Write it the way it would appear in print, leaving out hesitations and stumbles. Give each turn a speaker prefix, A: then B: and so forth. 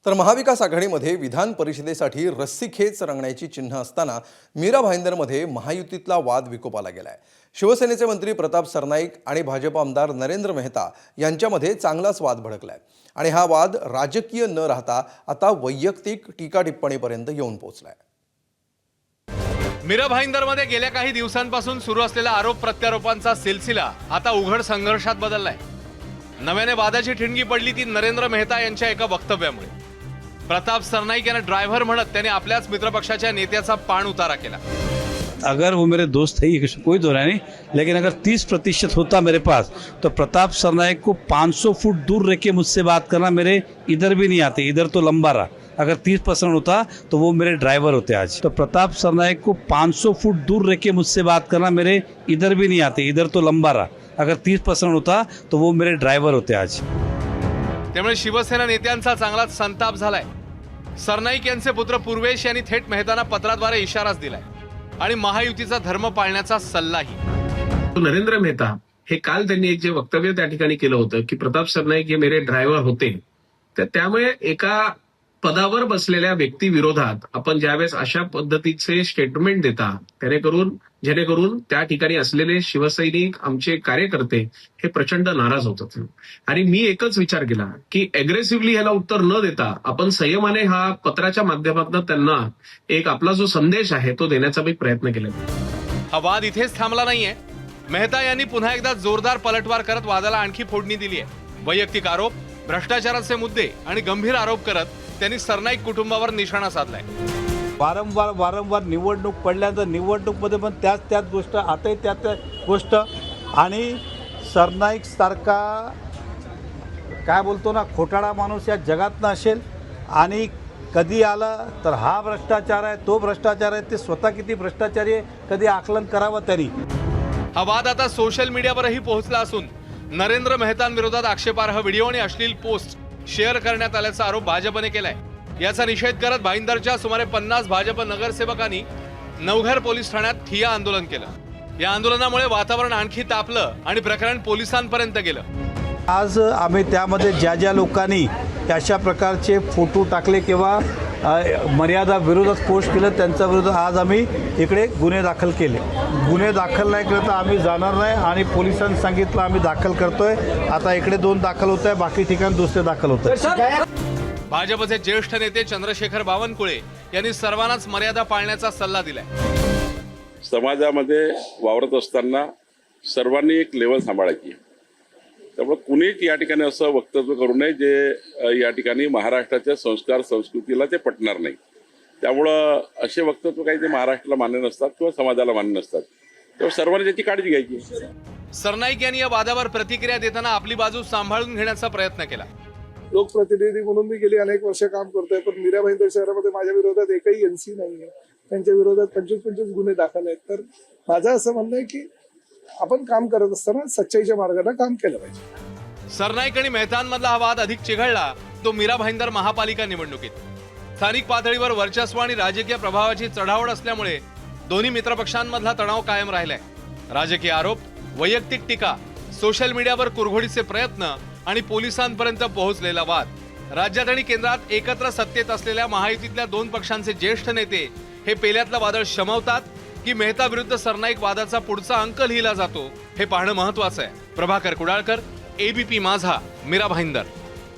A: तर महाविकास आघाडीमध्ये विधान परिषदेसाठी रस्सीखेच रंगण्याची चिन्ह असताना मीरा भाईंदरमध्ये महायुतीतला वाद विकोपाला गेलाय। शिवसेनेचे मंत्री प्रताप सरनाईक आणि भाजप आमदार नरेंद्र मेहता यांच्यामध्ये चांगलाच वाद भडकलाय आणि हा वाद राजकीय न राहता आता वैयक्तिक टीका टिप्पणीपर्यंत येऊन पोहोचलाय।
B: मीरा भाईंदरमध्ये गेल्या काही दिवसांपासून सुरू असलेला आरोप प्रत्यारोपांचा सिलसिला आता उघड संघर्षात बदललाय। नव्याने वादाची ठिणगी पडली ती नरेंद्र मेहता यांच्या एका वक्तव्यामुळे। प्रताप सरनाईक यांना ड्रायव्हर म्हणत त्याने आपल्याच मित्रपक्षाच्या नेत्याचा पाण उतारा केला।
C: अगर वो मेरे दोस्त है ये कोई दो नहीं, लेकिन अगर 30% होता मेरे पास तो प्रताप सरनाईक को 500 फुट दूर रह के मुझसे बात करना, मेरे इधर भी नहीं आते, इधर तो लंबा रहा। अगर 30% होता तो वो मेरे ड्राइवर होते आज। तो प्रताप सरनाईक को 500 फुट दूर रह के मुझसे बात करना, मेरे इधर भी नहीं आते, इधर तो लंबा रहा। अगर 30% होता तो वो मेरे ड्राइवर होते आज।
B: त्यामुळे शिवसेना नेत्यांचा चांगलाच संताप झालाय। सरनाईक यांचे पुत्र पूर्वेश यांनी थेट मेहतांना पत्राद्वारे इशाराच दिलाय आणि महायुतीचा धर्म पाळण्याचा सल्लाही।
D: नरेंद्र मेहता हे काल त्यांनी एक जे वक्तव्य त्या ठिकाणी केलं होतं की प्रताप सरनाईक हे मेरे ड्रायव्हर होते, तर त्यामुळे एका पदावर बसलेल्या व्यक्ती विरोधात आपण ज्यावेळेस अशा पद्धतीचे स्टेटमेंट देता जेणेकरून त्या ठिकाणी असलेले शिवसैनिक आमचे कार्यकर्ते हे प्रचंड नाराज होतात। आणि मी एकच विचार केला की अग्रेसिव्हली ह्याला उत्तर न देता आपण संयमाने हा पत्राच्या माध्यमातून त्यांना एक आपला जो संदेश आहे तो देण्याचा मी प्रयत्न केला।
B: हा वाद इथेच थांबला नाहीये। मेहता यांनी पुन्हा एकदा जोरदार पलटवार करत वादाला आणखी फोडणी दिली आहे। वैयक्तिक आरोप, भ्रष्टाचाराचे मुद्दे आणि गंभीर आरोप करत त्यांनी सरनाईक कुटुंबावर निशाणा साधलाय।
C: वारंवार निवडणूक पडल्यानंतर निवडणूकमध्ये पण त्याच गोष्ट आताही त्याच गोष्ट। आणि सरनाईक सारखा काय बोलतो ना खोटाळा माणूस या जगात नसेल आणि कधी आला तर हा भ्रष्टाचार आहे तो भ्रष्टाचार आहे, ते स्वतः किती भ्रष्टाचारी आहे कधी आकलन करावं तरी।
B: हा वाद आता सोशल मीडियावरही पोहोचला असून नरेंद्र मेहतांविरोधात आक्षेपार्ह व्हिडिओ आणि अश्लील पोस्ट शेअर करण्यात आल्याचा आरोप भाजपने केलाय। याचा निषेध करत भाईंदरच्या सुमारे 50 भाजप नगरसेवकांनी नवघर पोलीस ठाण्यात ठिय्या आंदोलन केलं। या आंदोलनामुळे वातावरण आणखी तापलं आणि प्रकरण पोलिसांपर्यंत गेलं।
C: आज आम्ही त्यामध्ये ज्या लोकांनी अशा प्रकारचे फोटो टाकले किंवा मर्यादा विरोधात पोस्ट केलं त्यांच्या विरोधात आज आम्ही इकडे गुन्हे दाखल केले। गुन्हे दाखल नाही केले तर आम्ही जाणार नाही आणि पोलिसांनी सांगितलं आम्ही दाखल करतोय। आता इकडे 2 दाखल होत आहे, बाकी ठिकाणी दुसरे दाखल होत आहे।
B: भाजपचे ज्येष्ठ नेते चंद्रशेखर बावनकुळे यांनी सर्वांनाच मर्यादा पाळण्याचा सल्ला दिलाय।
E: समाजामध्ये वावरत असताना सर्वांनी एक लेवल सांभाळायची, त्यामुळे कुणीच या ठिकाणी असं वक्तव्य करू नये जे या ठिकाणी महाराष्ट्राच्या संस्कार संस्कृतीला ते पटणार नाही। त्यामुळं असे वक्तव्य काही ते महाराष्ट्राला मान्य नसतात किंवा समाजाला मान्य नसतात, त्यामुळे सर्वांनी त्याची काळजी घ्यायची।
B: सरनाईक यांनी या वादावर प्रतिक्रिया देताना आपली बाजू सांभाळून घेण्याचा प्रयत्न केला।
F: लोकप्रतिनिधी म्हणून मी गेली अनेक वर्ष काम करतोय, पण मीरा भाईंदर शहरामध्ये माझ्या विरोधात एकही एनसी नाहीये, त्यांच्या विरोधात 25 गुन्हे दाखल आहेत। तर माझं असं म्हणणं आहे की आपण काम करत असताना सच्चाईच्या मार्गाने काम केलं पाहिजे।
B: सरनाईक आणि मेहतांमधला हा वाद अधिक चिघळला तो मीरा भाईंदर महापालिका निवडणुकीत। स्थानिक पातळीवर वर्चस्व आणि राजकीय प्रभावाची चढाओढ असल्यामुळे दोन्ही मित्रपक्षांमधला तणाव कायम राहिलाय। राजकीय आरोप, वैयक्तिक टीका, सोशल मीडियावर कुरघोडीचे प्रयत्न आणि पोलिसांपर्यंत पोहोचलेला वाद। राज्यात आणि केंद्रात एकत्र सत्तेत असलेल्या महायुतीतल्या 2 पक्षांचे ज्येष्ठ नेते हे पेल्यातलं वादळ शमवतात की मेहता विरुद्ध सरनाईक वादाचा पुढचा अंक लिहिला जातो हे पाहणं महत्त्वाचं आहे। प्रभाकर कुडाळकर, ABP माझा, मीरा भाईंदर।